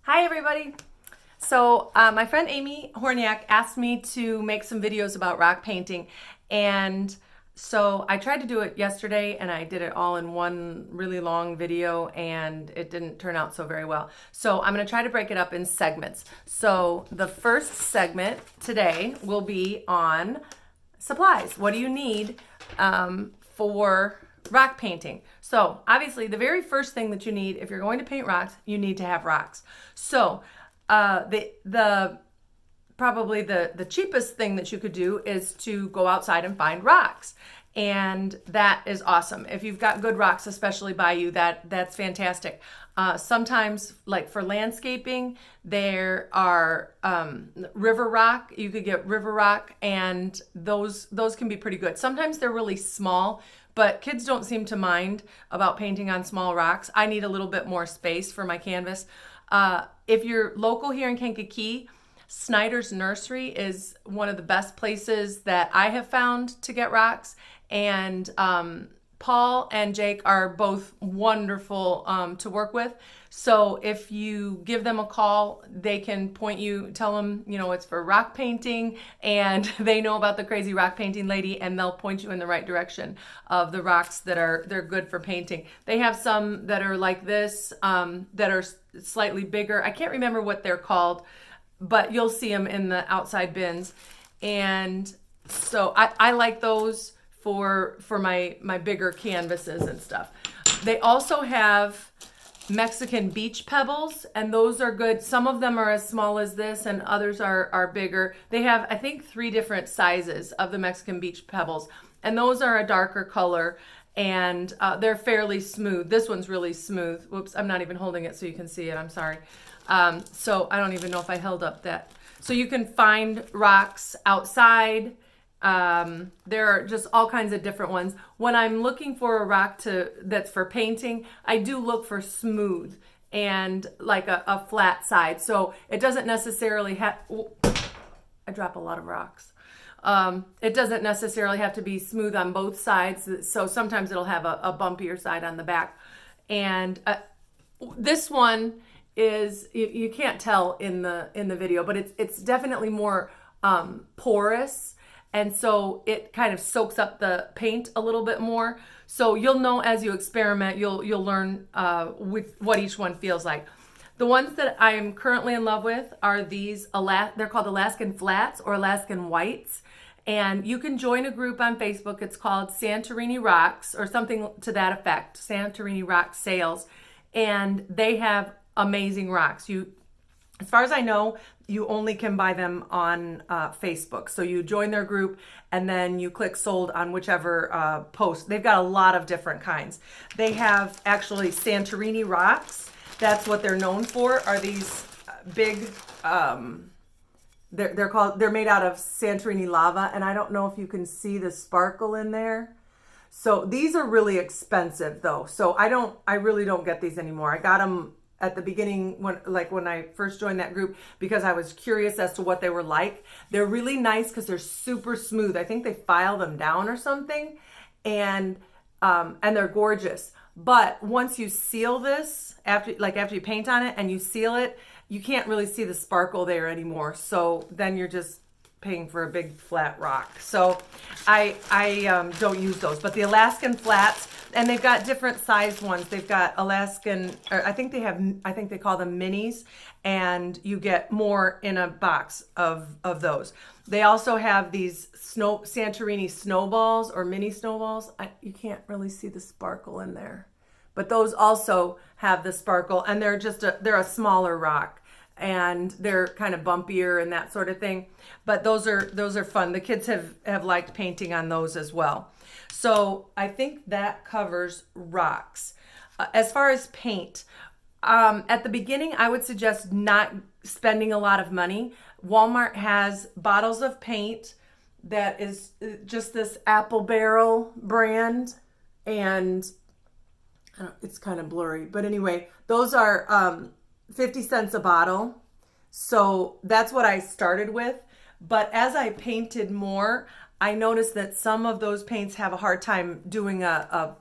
Hi everybody. So my friend Amy Horniak asked me to make some videos about rock painting, and so I tried to do it yesterday and I did it all in one really long video and it didn't turn out so very well. So I'm going to try to break it up in segments. So the first segment today will be on supplies. What do you need for rock painting? So obviously the very first thing that you need if you're going to paint rocks, you need to have rocks. So the probably the cheapest thing that you could do is to go outside and find rocks. And that is awesome. If you've got good rocks, especially by you, that's fantastic. Sometimes, like for landscaping, there are river rock. You could get river rock, and those can be pretty good. Sometimes they're really small, but kids don't seem to mind about painting on small rocks. I need a little bit more space for my canvas. If you're local here in Kankakee, Snyder's Nursery is one of the best places that I have found to get rocks. And Paul and Jake are both wonderful to work with. So if you give them a call, they can point you, tell them, it's for rock painting, and they know about the crazy rock painting lady, and they'll point you in the right direction of the rocks they're good for painting. They have some that are like this, that are slightly bigger. I can't remember what they're called, but you'll see them in the outside bins. And so I like those for my bigger canvases and stuff. They also have Mexican beach pebbles, and those are good. Some of them are as small as this and others are bigger. They have, I think, 3 different sizes of the Mexican beach pebbles, and those are a darker color, and they're fairly smooth. This one's really smooth. Whoops, I'm not even holding it so you can see it. I'm sorry. So I don't even know if I held up that. So you can find rocks outside. There are just all kinds of different ones. When I'm looking for a rock that's for painting, I do look for smooth and like a flat side. So it doesn't necessarily have, I drop a lot of rocks. It doesn't necessarily have to be smooth on both sides. So sometimes it'll have a bumpier side on the back. And this one is, you can't tell in the video, but it's definitely more porous. And so it kind of soaks up the paint a little bit more. So you'll know as you experiment, you'll learn with what each one feels like. The ones that I am currently in love with are these, they're called Alaskan Flats or Alaskan Whites. And you can join a group on Facebook. It's called Santorini Rocks or something to that effect, Santorini Rock Sales. And they have amazing rocks. As far as I know, you only can buy them on Facebook. So you join their group and then you click sold on whichever post. They've got a lot of different kinds. They have actually Santorini rocks. That's what they're known for, are these big, they're made out of Santorini lava. And I don't know if you can see the sparkle in there. So these are really expensive though. So I really don't get these anymore. I got them at the beginning when I first joined that group because I was curious as to what they were like. They're really nice because they're super smooth. I think they file them down or something, and they're gorgeous. But once you seal this, after you paint on it and you seal it, you can't really see the sparkle there anymore. So then you're just paying for a big flat rock. So I don't use those. But the Alaskan Flats, and they've got different sized ones. They've got Alaskan, or I think they call them minis, and you get more in a box of those. They also have these Santorini snowballs or mini snowballs. You can't really see the sparkle in there, but those also have the sparkle, and they're a smaller rock, and they're kind of bumpier and that sort of thing. But those are fun. The kids have liked painting on those as well. So I think that covers rocks. As far as paint, at the beginning, I would suggest not spending a lot of money. Walmart has bottles of paint that is just this Apple Barrel brand, and it's kind of blurry, but anyway, those are 50 cents a bottle. So that's what I started with. But as I painted more, I noticed that some of those paints have a hard time doing a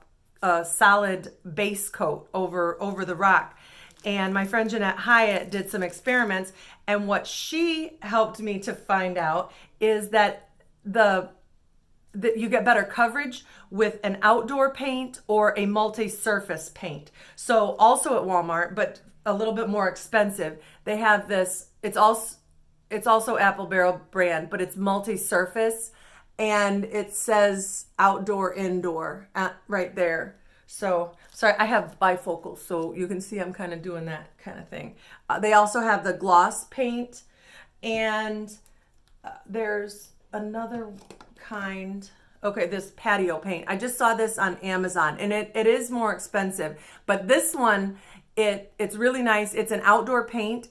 solid base coat over the rock. And my friend Jeanette Hyatt did some experiments, and what she helped me to find out is that that you get better coverage with an outdoor paint or a multi-surface paint. So also at Walmart, but a little bit more expensive, they have this, it's also Apple Barrel brand, but it's multi-surface, and it says outdoor, indoor right there. So, sorry, I have bifocals, so you can see I'm kind of doing that kind of thing. They also have the gloss paint, and there's another kind. Okay, this patio paint. I just saw this on Amazon, and it is more expensive. But this one, it's really nice. It's an outdoor paint,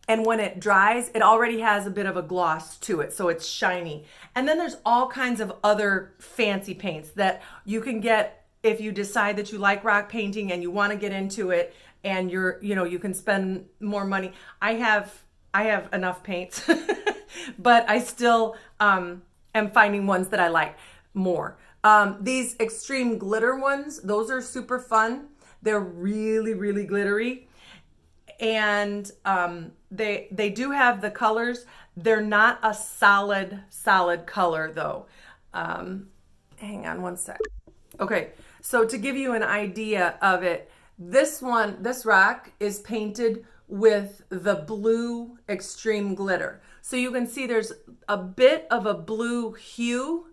and when it dries, it already has a bit of a gloss to it, so it's shiny. And then there's all kinds of other fancy paints that you can get if you decide that you like rock painting and you want to get into it, and you can spend more money. I have enough paints, but I still am finding ones that I like more. These extreme glitter ones, those are super fun. They're really, really glittery, and they do have the colors. They're not a solid color though. Hang on one sec. Okay, so to give you an idea of it, this rock is painted with the blue extreme glitter. So you can see there's a bit of a blue hue,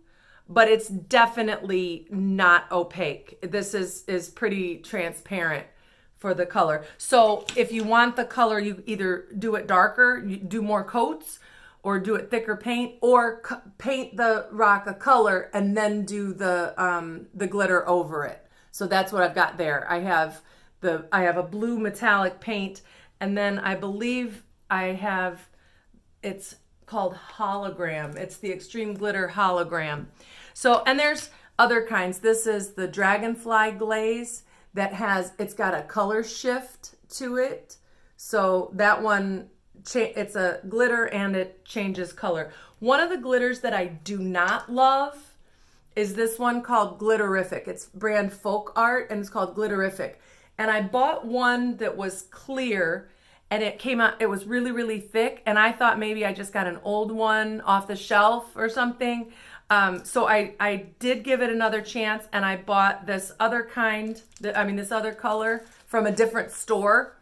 but it's definitely not opaque. This is pretty transparent for the color. So if you want the color, you either do it darker, you do more coats, or do it thicker paint, or paint the rock a color and then do the glitter over it. So that's what I've got there. I have a blue metallic paint, and then I believe it's called hologram. It's the extreme glitter hologram. So, and there's other kinds. This is the dragonfly glaze it's got a color shift to it. So that one, it's a glitter and it changes color. One of the glitters that I do not love is this one called Glitterific. It's brand Folk Art, and it's called Glitterific. And I bought one that was clear, and it came out, it was really, really thick, and I thought maybe I just got an old one off the shelf or something. So I did give it another chance, and I bought this other this other color from a different store,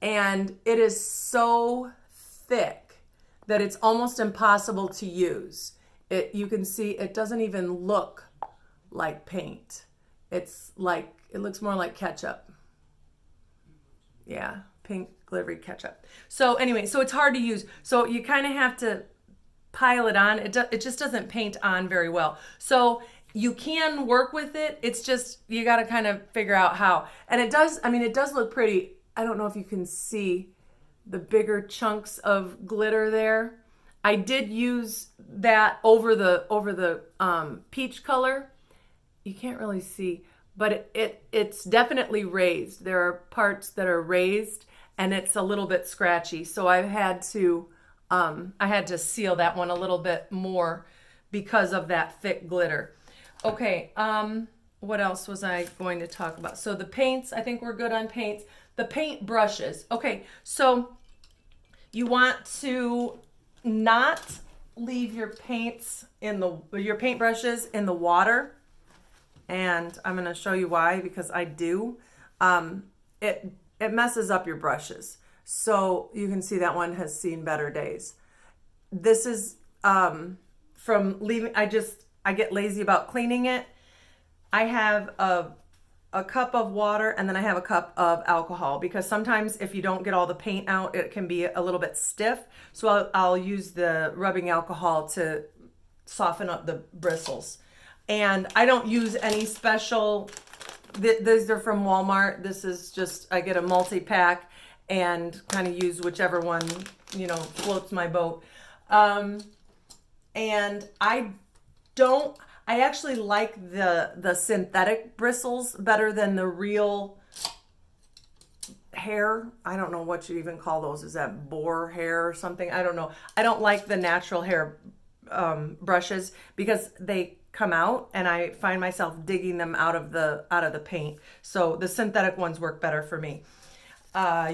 and it is so thick that it's almost impossible to use. You can see it doesn't even look like paint. It looks more like ketchup. Yeah, pink glittery ketchup. So anyway, so it's hard to use. So you kind of have to pile it on. It just doesn't paint on very well. So you can work with it. It's just, you got to kind of figure out how. And it does look pretty. I don't know if you can see the bigger chunks of glitter there. I did use that over the peach color. You can't really see, but it's definitely raised. There are parts that are raised, and it's a little bit scratchy. So I had to seal that one a little bit more because of that thick glitter. Okay, what else was I going to talk about? So the paints, I think we're good on paints. The paint brushes. Okay, so you want to not leave your your paintbrushes in the water. And I'm going to show you why, because I do. It messes up your brushes. So you can see that one has seen better days. This is from leaving. I get lazy about cleaning it. I have a cup of water, and then I have a cup of alcohol, because sometimes if you don't get all the paint out, it can be a little bit stiff. So I'll use the rubbing alcohol to soften up the bristles. And I don't use any special, these are from Walmart. This is just, I get a multi-pack and kind of use whichever one, floats my boat. And I actually like the synthetic bristles better than the real hair. I don't know what you even call those. Is that boar hair or something? I don't know. I don't like the natural hair brushes because they come out and I find myself digging them out of the paint. So the synthetic ones work better for me.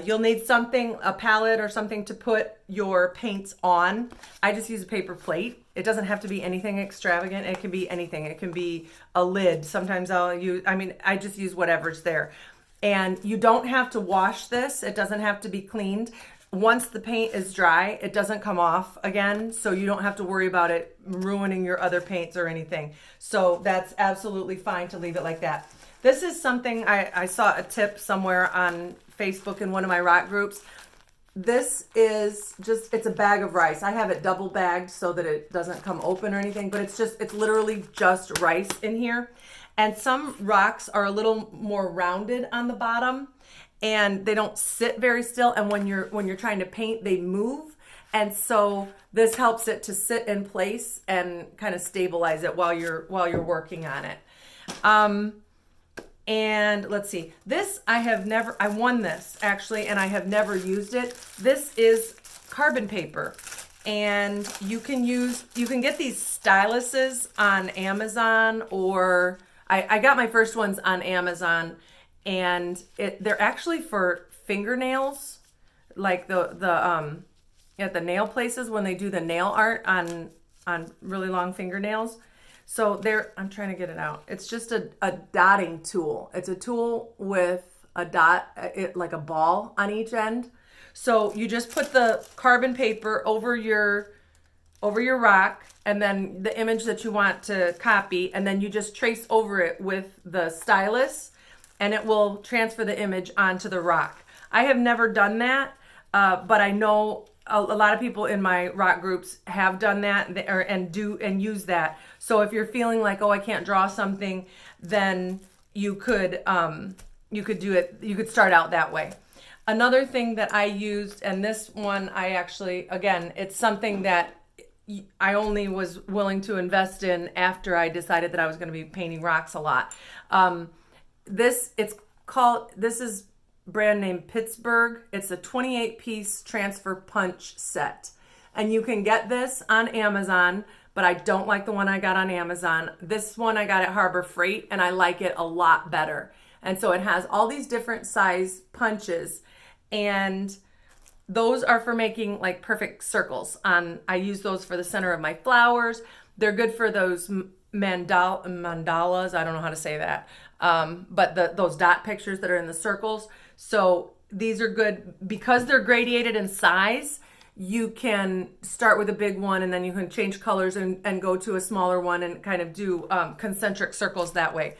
You'll need something, a palette or something to put your paints on. I just use a paper plate. It doesn't have to be anything extravagant. It can be anything. It can be a lid. Sometimes I just use whatever's there. And you don't have to wash this. It doesn't have to be cleaned. Once the paint is dry, it doesn't come off again, so you don't have to worry about it ruining your other paints or anything. So that's absolutely fine to leave it like that. This is something I saw a tip somewhere on Facebook in one of my rock groups. This is it's a bag of rice. I have it double bagged so that it doesn't come open or anything, but it's literally just rice in here. And some rocks are a little more rounded on the bottom and they don't sit very still. And when you're trying to paint, they move. And so this helps it to sit in place and kind of stabilize it while you're working on it. And let's see, I won this actually, and I have never used it. This is carbon paper, and you can get these styluses on Amazon, or I got my first ones on Amazon, and they're actually for fingernails, like at the nail places when they do the nail art on really long fingernails. So I'm trying to get it out. It's just a dotting tool. It's a tool with a dot, like a ball on each end. So you just put the carbon paper over your rock, and then the image that you want to copy, and then you just trace over it with the stylus, and it will transfer the image onto the rock. I have never done that, but I know a lot of people in my rock groups have done that and use that. So if you're feeling like, oh, I can't draw something, then you could do it. You could start out that way. Another thing that I used, and this one again, it's something that I only was willing to invest in after I decided that I was going to be painting rocks a lot. This is brand name Pittsburgh. It's a 28-piece transfer punch set. And you can get this on Amazon, but I don't like the one I got on Amazon. This one I got at Harbor Freight, and I like it a lot better. And so it has all these different size punches, and those are for making like perfect circles. I use those for the center of my flowers. They're good for those mandalas. I don't know how to say that. But those dot pictures that are in the circles. So these are good because they're gradated in size. You can start with a big one, and then you can change colors and go to a smaller one and kind of do concentric circles that way.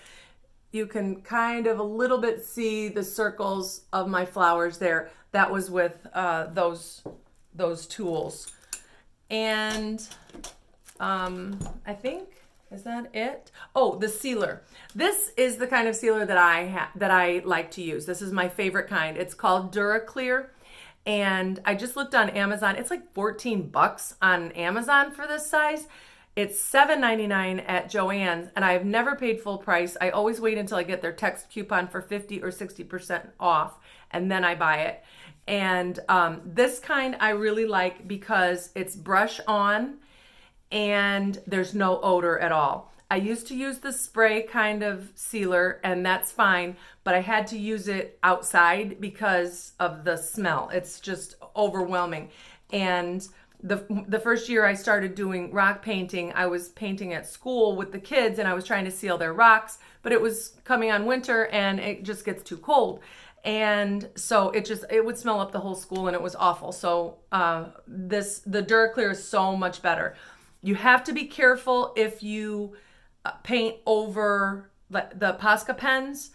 You can kind of a little bit see the circles of my flowers there. That was with those tools. And I think, is that it? Oh, the sealer. This is the kind of sealer that I like to use. This is my favorite kind. It's called DuraClear. And I just looked on Amazon. It's like $14 on Amazon for this size. It's $7.99 at Joann's, and I've never paid full price. I always wait until I get their text coupon for 50 or 60% off, and then I buy it. And this kind I really like because it's brush on, and there's no odor at all. I used to use the spray kind of sealer, and that's fine, but I had to use it outside because of the smell. It's just overwhelming. And the first year I started doing rock painting, I was painting at school with the kids, and I was trying to seal their rocks, but it was coming on winter and it just gets too cold. And so it would smell up the whole school, and it was awful. So the DuraClear is so much better. You have to be careful if you paint over the Posca pens.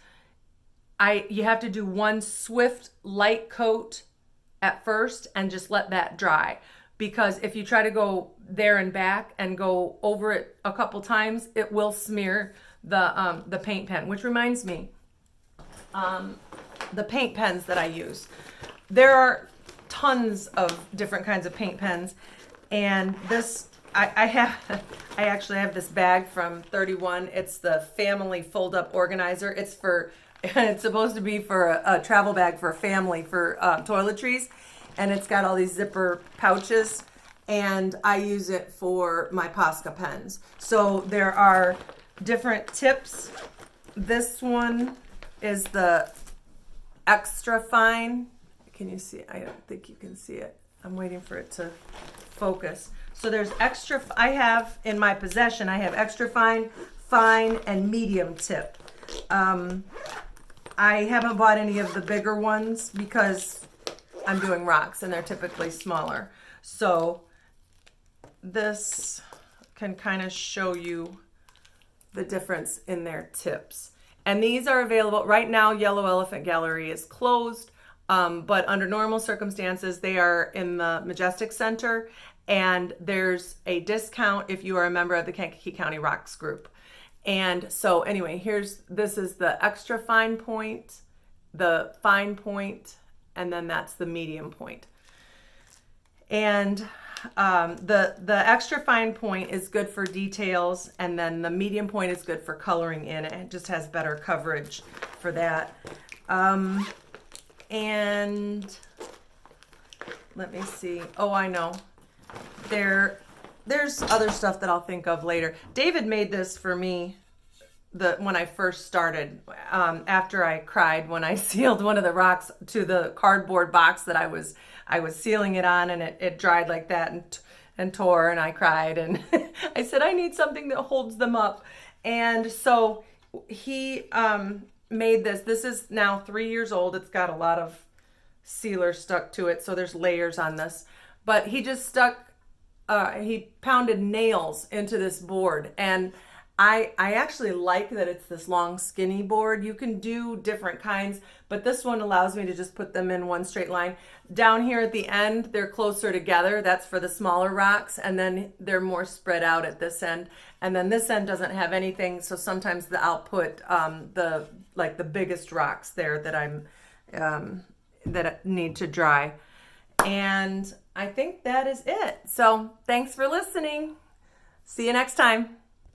You have to do one swift light coat at first and just let that dry. Because if you try to go there and back and go over it a couple times, it will smear the paint pen. Which reminds me, the paint pens that I use. There are tons of different kinds of paint pens, and this I actually have this bag from 31. It's the family fold-up organizer. It's supposed to be for a travel bag for a family for toiletries. And it's got all these zipper pouches, and I use it for my Posca pens. So there are different tips. This one is the extra fine Can you see? I don't think you can see it. I'm waiting for it to focus. So there's extra, I have in my possession, I have extra fine, fine, and medium tip. I haven't bought any of the bigger ones because I'm doing rocks and they're typically smaller. So this can kind of show you the difference in their tips. And these are available right now. Yellow Elephant Gallery is closed, but under normal circumstances, they are in the Majestic Center, and there's a discount if you are a member of the Kankakee County Rocks group. And so anyway, this is the extra fine point, the fine point, and then that's the medium point. And the extra fine point is good for details, and then the medium point is good for coloring in. It just has better coverage for that. And let me see. Oh, I know. There's other stuff that I'll think of later. David made this for me when I first started, after I cried when I sealed one of the rocks to the cardboard box that I was sealing it on, and it dried like that and tore, and I cried, and I said, I need something that holds them up. And so he made this. This is now 3 years old. It's got a lot of sealer stuck to it, so there's layers on this. But he just he pounded nails into this board, and I actually like that it's this long skinny board. You can do different kinds, but this one allows me to just put them in one straight line. Down here at the end, they're closer together. That's for the smaller rocks, and then they're more spread out at this end. And then this end doesn't have anything, so sometimes I'll put the biggest rocks there that need to dry. And I think that is it. So thanks for listening. See you next time.